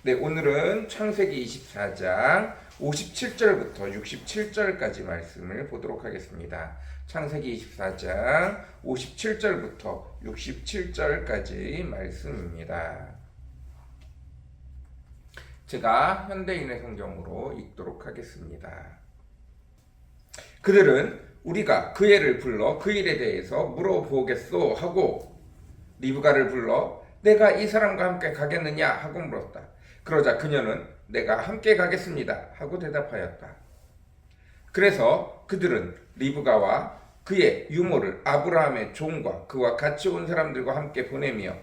네, 오늘은 창세기 24장 57절부터 67절까지 말씀을 보도록 하겠습니다. 창세기 24장 57절부터 67절까지 말씀입니다. 제가 현대인의 성경으로 읽도록 하겠습니다. 그들은 우리가 그 애를 불러 그 일에 대해서 물어보겠소 하고 리브가를 불러 내가 이 사람과 함께 가겠느냐 하고 물었다. 그러자 그녀는 내가 함께 가겠습니다 하고 대답하였다. 그래서 그들은 리브가와 그의 유모를 아브라함의 종과 그와 같이 온 사람들과 함께 보내며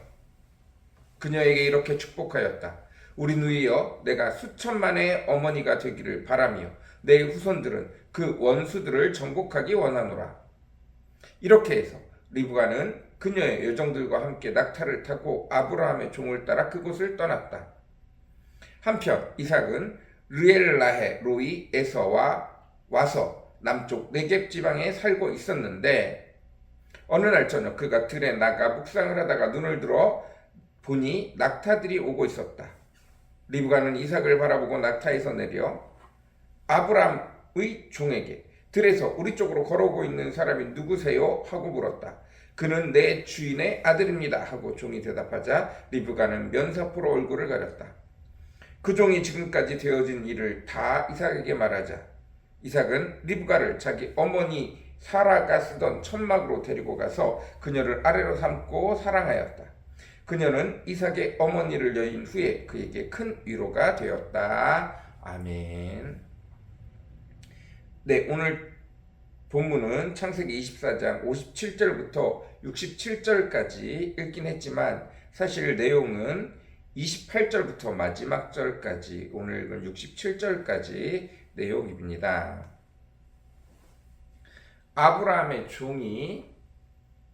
그녀에게 이렇게 축복하였다. 우리 누이여, 내가 수천만의 어머니가 되기를 바라며 내 후손들은 그 원수들을 정복하기 원하노라. 이렇게 해서 리브가는 그녀의 여종들과 함께 낙타를 타고 아브라함의 종을 따라 그곳을 떠났다. 한편 이삭은 르엘라헤 로이에서와 와서 남쪽 네겝 지방에 살고 있었는데 어느 날 저녁 그가 들에 나가 묵상을 하다가 눈을 들어 보니 낙타들이 오고 있었다. 리브가는 이삭을 바라보고 낙타에서 내려 아브라함의 종에게 들에서 우리 쪽으로 걸어오고 있는 사람이 누구세요? 하고 물었다. 그는 내 주인의 아들입니다 하고 종이 대답하자 리브가는 면사포로 얼굴을 가렸다. 그 종이 지금까지 되어진 일을 다 이삭에게 말하자 이삭은 리브가를 자기 어머니 사라가 쓰던 천막으로 데리고 가서 그녀를 아래로 삼고 사랑하였다. 그녀는 이삭의 어머니를 여인 후에 그에게 큰 위로가 되었다. 아멘. 네, 오늘 본문은 창세기 24장 57절부터 67절까지 읽긴 했지만 사실 내용은 28절부터 마지막 절까지 오늘 읽은 67절까지 내용입니다. 아브라함의 종이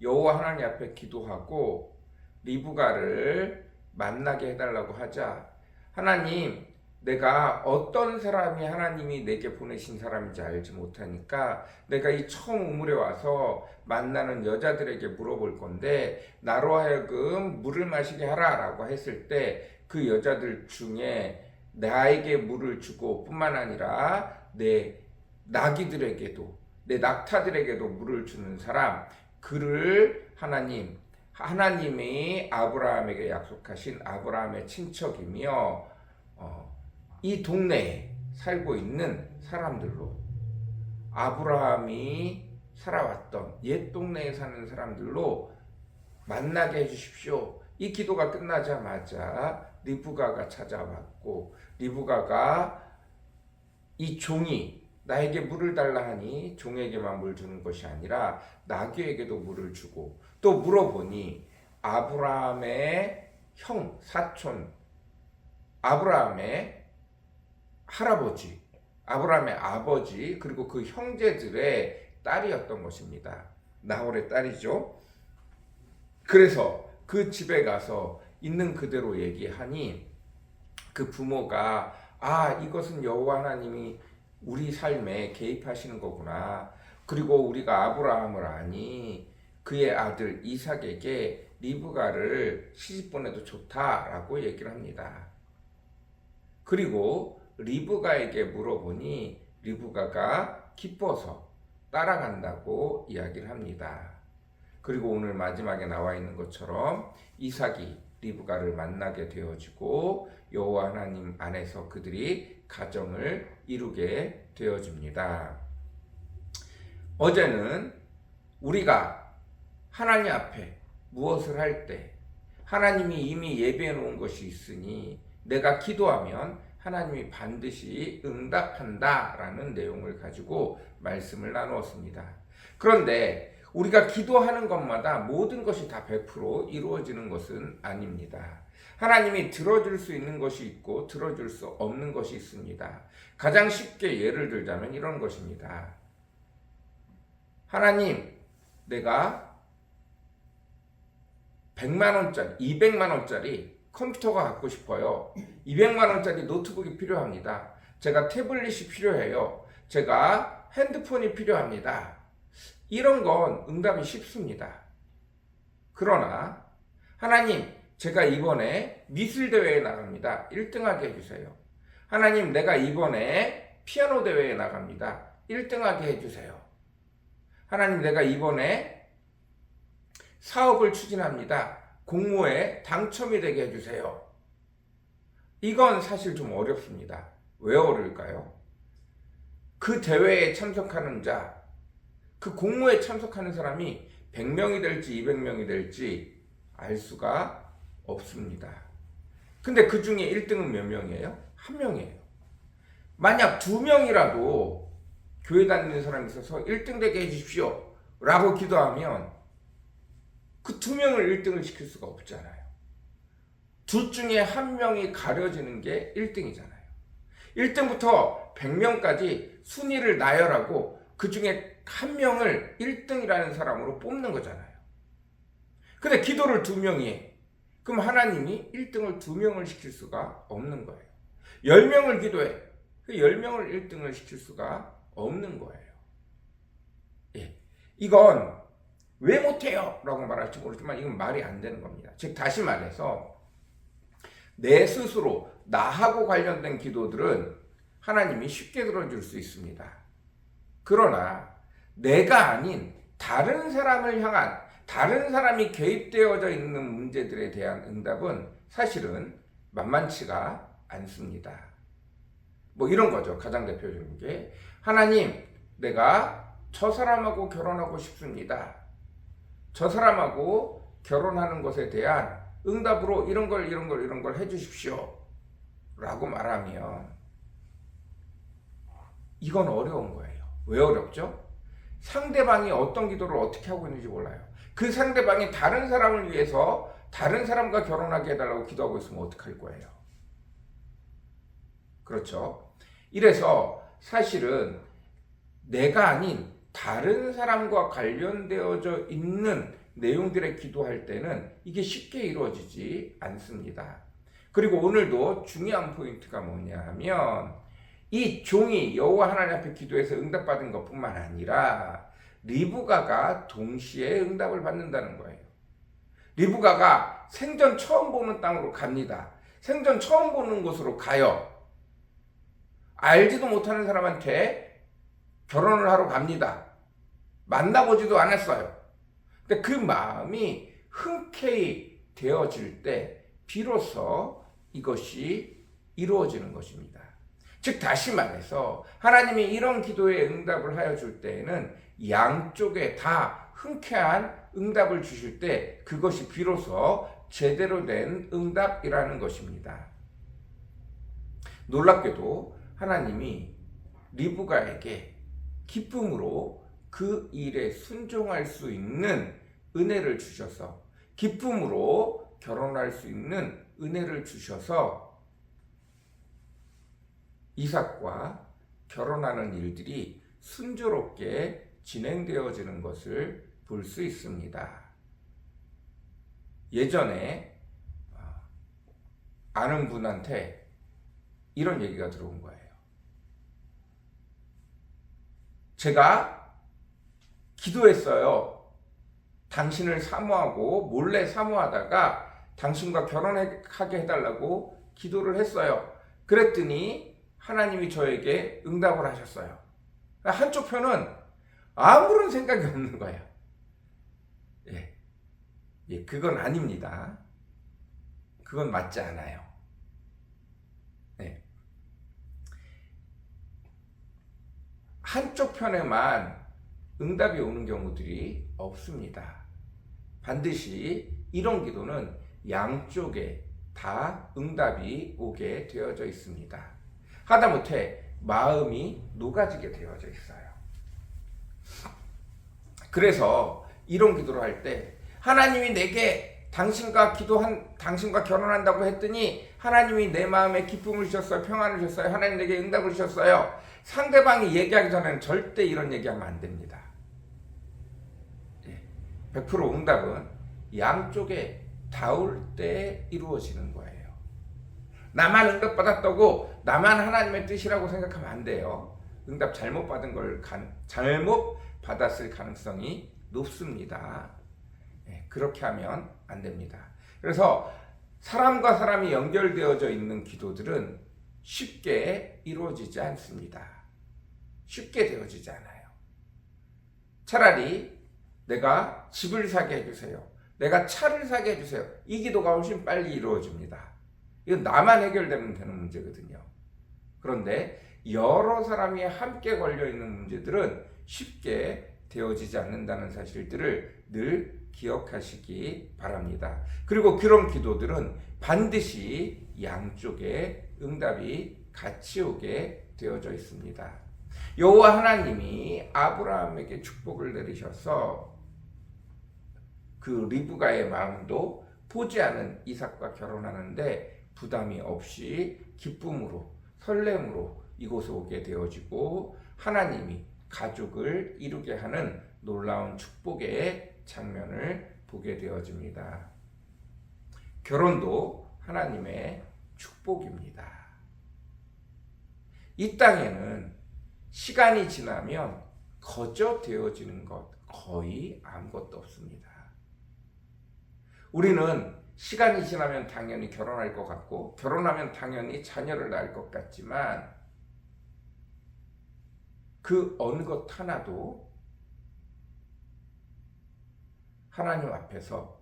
여호와 하나님 앞에 기도하고 리브가를 만나게 해달라고 하자 하나님, 내가 어떤 사람이 하나님이 내게 보내신 사람인지 알지 못하니까 내가 이 처음 우물에 와서 만나는 여자들에게 물어볼 건데 나로 하여금 물을 마시게 하라 라고 했을 때 그 여자들 중에 나에게 물을 주고 뿐만 아니라 내 나귀들에게도 내 낙타들에게도 물을 주는 사람, 그를 하나님이 아브라함에게 약속하신 아브라함의 친척이며 이 동네에 살고 있는 사람들로 아브라함이 살아왔던 옛 동네에 사는 사람들로 만나게 해주십시오. 이 기도가 끝나자마자 리브가가 찾아왔고 리브가가 이 종이 나에게 물을 달라 하니 종에게만 물 주는 것이 아니라 나귀에게도 물을 주고 또 물어보니 아브라함의 형, 사촌, 아브라함의 할아버지, 아브라함의 아버지 그리고 그 형제들의 딸이었던 것입니다. 나홀의 딸이죠. 그래서 그 집에 가서 있는 그대로 얘기하니 그 부모가 이것은 여호와 하나님이 우리 삶에 개입하시는 거구나. 그리고 우리가 아브라함을 아니 그의 아들 이삭에게 리브가를 시집 보내도 좋다라고 얘기를 합니다. 그리고 리브가에게 물어보니 리브가가 기뻐서 따라간다고 이야기를 합니다. 그리고 오늘 마지막에 나와 있는 것처럼 이삭이 리브가를 만나게 되어지고 여호와 하나님 안에서 그들이 가정을 이루게 되어집니다. 어제는 우리가 하나님 앞에 무엇을 할 때 하나님이 이미 예비해 놓은 것이 있으니 내가 기도하면 하나님이 반드시 응답한다 라는 내용을 가지고 말씀을 나누었습니다. 그런데 우리가 기도하는 것마다 모든 것이 다 100% 이루어지는 것은 아닙니다. 하나님이 들어줄 수 있는 것이 있고 들어줄 수 없는 것이 있습니다. 가장 쉽게 예를 들자면 이런 것입니다. 하나님, 내가 100만원짜리, 200만원짜리 컴퓨터가 갖고 싶어요. 200만원짜리 노트북이 필요합니다. 제가 태블릿이 필요해요. 제가 핸드폰이 필요합니다. 이런 건 응답이 쉽습니다. 그러나 하나님, 제가 이번에 미술 대회에 나갑니다. 1등하게 해주세요. 하나님, 내가 이번에 피아노 대회에 나갑니다. 1등하게 해주세요. 하나님, 내가 이번에 사업을 추진합니다. 공모에 당첨이 되게 해주세요. 이건 사실 좀 어렵습니다. 왜 어려울까요? 그 대회에 참석하는 자, 그 공모에 참석하는 사람이 100명이 될지 200명이 될지 알 수가 없습니다. 근데 그 중에 1등은 몇 명이에요? 1명이에요. 만약 2명이라도 교회 다니는 사람이 있어서 1등 되게 해주십시오 라고 기도하면 그 2명을 1등을 시킬 수가 없잖아요. 둘 중에 1명이 가려지는 게 1등이잖아요. 1등부터 100명까지 순위를 나열하고 그 중에 1명을 1등이라는 사람으로 뽑는 거잖아요. 근데 기도를 2명이 해. 그럼 하나님이 1등을 2명을 시킬 수가 없는 거예요. 10명을 기도해. 그 10명을 1등을 시킬 수가 없는 거예요. 예. 이건 왜 못해요? 라고 말할지 모르지만 이건 말이 안 되는 겁니다. 즉 다시 말해서 내 스스로 나하고 관련된 기도들은 하나님이 쉽게 들어줄 수 있습니다. 그러나 내가 아닌 다른 사람을 향한 다른 사람이 개입되어져 있는 문제들에 대한 응답은 사실은 만만치가 않습니다. 뭐 이런 거죠. 가장 대표적인 게 하나님, 내가 저 사람하고 결혼하고 싶습니다. 저 사람하고 결혼하는 것에 대한 응답으로 이런 걸 해주십시오 라고 말하면 이건 어려운 거예요. 왜 어렵죠? 상대방이 어떤 기도를 어떻게 하고 있는지 몰라요. 그 상대방이 다른 사람을 위해서 다른 사람과 결혼하게 해달라고 기도하고 있으면 어떡할 거예요? 그렇죠? 이래서 사실은 내가 아닌 다른 사람과 관련되어져 있는 내용들에 기도할 때는 이게 쉽게 이루어지지 않습니다. 그리고 오늘도 중요한 포인트가 뭐냐 하면 이 종이 여호와 하나님 앞에 기도해서 응답받은 것뿐만 아니라 리브가가 동시에 응답을 받는다는 거예요. 리브가가 생전 처음 보는 땅으로 갑니다. 생전 처음 보는 곳으로 가요. 알지도 못하는 사람한테 결혼을 하러 갑니다. 만나보지도 않았어요. 근데 그 마음이 흔쾌히 되어질 때 비로소 이것이 이루어지는 것입니다. 즉 다시 말해서 하나님이 이런 기도에 응답을 하여 줄 때에는 양쪽에 다 흔쾌한 응답을 주실 때 그것이 비로소 제대로 된 응답이라는 것입니다. 놀랍게도 하나님이 리브가에게 기쁨으로 그 일에 순종할 수 있는 은혜를 주셔서 기쁨으로 결혼할 수 있는 은혜를 주셔서 이삭과 결혼하는 일들이 순조롭게 진행되어지는 것을 볼 수 있습니다. 예전에 아는 분한테 이런 얘기가 들어온 거예요. 제가 기도했어요. 당신을 사모하고 몰래 사모하다가 당신과 결혼하게 해달라고 기도를 했어요. 그랬더니 하나님이 저에게 응답을 하셨어요. 한쪽 편은 아무런 생각이 없는 거예요. 그건 아닙니다. 그건 맞지 않아요. 한쪽 편에만 응답이 오는 경우들이 없습니다. 반드시 이런 기도는 양쪽에 다 응답이 오게 되어져 있습니다. 하다못해 마음이 녹아지게 되어져 있어요. 그래서 이런 기도를 할 때 하나님이 내게 당신과 결혼한다고 했더니 하나님이 내 마음에 기쁨을 주셨어요. 평안을 주셨어요. 하나님 내게 응답을 주셨어요. 상대방이 얘기하기 전에는 절대 이런 얘기하면 안 됩니다. 100% 응답은 양쪽에 닿을 때 이루어지는 거예요. 나만 응답받았다고 나만 하나님의 뜻이라고 생각하면 안 돼요. 응답 잘못 받았을 가능성이 높습니다. 그렇게 하면 안 됩니다. 그래서 사람과 사람이 연결되어져 있는 기도들은 쉽게 이루어지지 않습니다. 쉽게 되어지지 않아요. 차라리 내가 집을 사게 해주세요. 내가 차를 사게 해주세요. 이 기도가 훨씬 빨리 이루어집니다. 이건 나만 해결되면 되는 문제거든요. 그런데 여러 사람이 함께 걸려있는 문제들은 쉽게 되어지지 않는다는 사실들을 늘 기억하시기 바랍니다. 그리고 그런 기도들은 반드시 양쪽에 응답이 같이 오게 되어져 있습니다. 여호와 하나님이 아브라함에게 축복을 내리셔서 그 리브가의 마음도 보지 않은 이삭과 결혼하는데 부담이 없이 기쁨으로 설렘으로 이곳에 오게 되어지고 하나님이 가족을 이루게 하는 놀라운 축복의 장면을 보게 되어집니다. 결혼도 하나님의 축복입니다. 이 땅에는 시간이 지나면 거저 되어지는 것 거의 아무것도 없습니다. 우리는 시간이 지나면 당연히 결혼할 것 같고 결혼하면 당연히 자녀를 낳을 것 같지만 그 어느 것 하나도 하나님 앞에서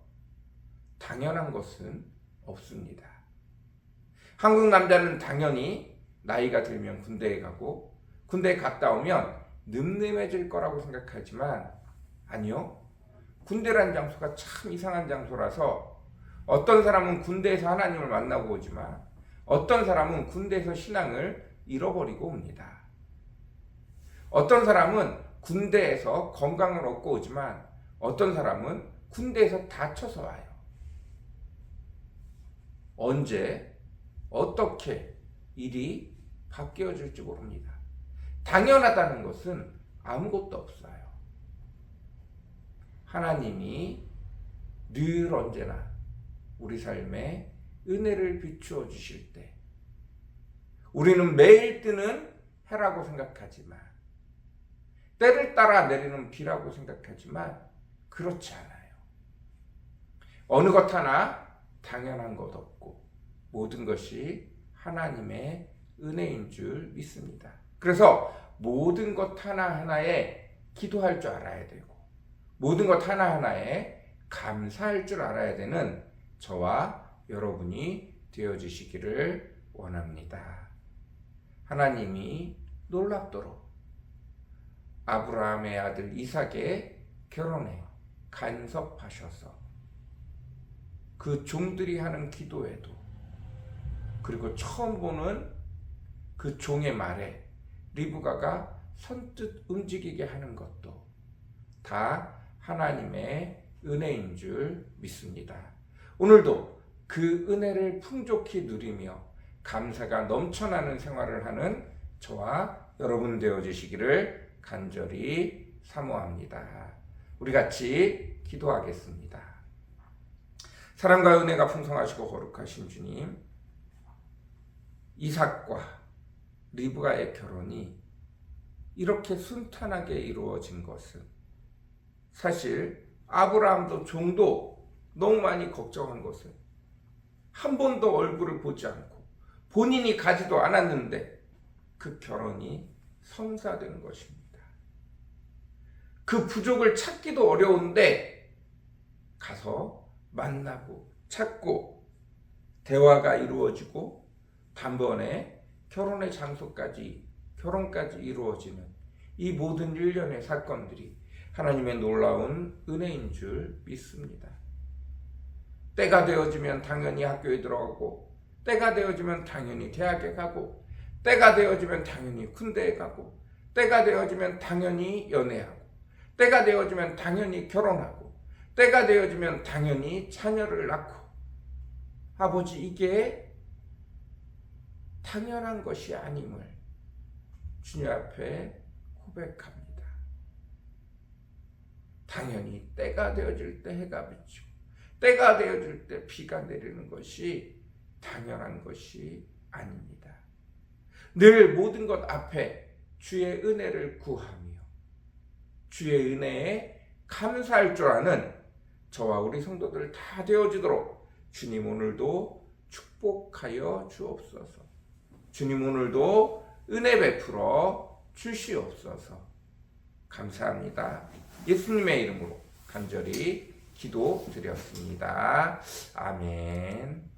당연한 것은 없습니다. 한국 남자는 당연히 나이가 들면 군대에 가고 군대에 갔다 오면 늠름해질 거라고 생각하지만 아니요. 군대란 장소가 참 이상한 장소라서 어떤 사람은 군대에서 하나님을 만나고 오지만 어떤 사람은 군대에서 신앙을 잃어버리고 옵니다. 어떤 사람은 군대에서 건강을 얻고 오지만 어떤 사람은 군대에서 다쳐서 와요. 언제 어떻게 일이 바뀌어질지 모릅니다. 당연하다는 것은 아무것도 없어요. 하나님이 늘 언제나 우리 삶에 은혜를 비추어 주실 때 우리는 매일 뜨는 해라고 생각하지만 때를 따라 내리는 비라고 생각하지만 그렇지 않아요. 어느 것 하나 당연한 것 없고 모든 것이 하나님의 은혜인 줄 믿습니다. 그래서 모든 것 하나하나에 기도할 줄 알아야 되고 모든 것 하나하나에 감사할 줄 알아야 되는 저와 여러분이 되어주시기를 원합니다. 하나님이 놀랍도록 아브라함의 아들 이삭의 결혼에 간섭하셔서 그 종들이 하는 기도에도 그리고 처음 보는 그 종의 말에 리브가가 선뜻 움직이게 하는 것도 다 하나님의 은혜인 줄 믿습니다. 오늘도 그 은혜를 풍족히 누리며 감사가 넘쳐나는 생활을 하는 저와 여러분 되어주시기를 간절히 사모합니다. 우리 같이 기도하겠습니다. 사랑과 은혜가 풍성하시고 거룩하신 주님, 이삭과 리브가의 결혼이 이렇게 순탄하게 이루어진 것은 사실 아브라함도 종도 너무 많이 걱정한 것은 한 번도 얼굴을 보지 않고 본인이 가지도 않았는데 그 결혼이 성사된 것입니다. 그 부족을 찾기도 어려운데 가서 만나고 찾고 대화가 이루어지고 단번에 결혼의 장소까지 결혼까지 이루어지는 이 모든 일련의 사건들이 하나님의 놀라운 은혜인 줄 믿습니다. 때가 되어지면 당연히 학교에 들어가고 때가 되어지면 당연히 대학에 가고 때가 되어지면 당연히 군대에 가고 때가 되어지면 당연히 연애하고 때가 되어지면 당연히 결혼하고 때가 되어지면 당연히 자녀를 낳고 아버지 이게 당연한 것이 아님을 주님 앞에 고백합니다. 당연히 때가 되어질 때 해가 비치고 때가 되어질 때 비가 내리는 것이 당연한 것이 아닙니다. 늘 모든 것 앞에 주의 은혜를 구하며 주의 은혜에 감사할 줄 아는 저와 우리 성도들 다 되어지도록 주님 오늘도 축복하여 주옵소서. 주님 오늘도 은혜 베풀어 주시옵소서. 감사합니다. 예수님의 이름으로 간절히 기도드렸습니다. 아멘.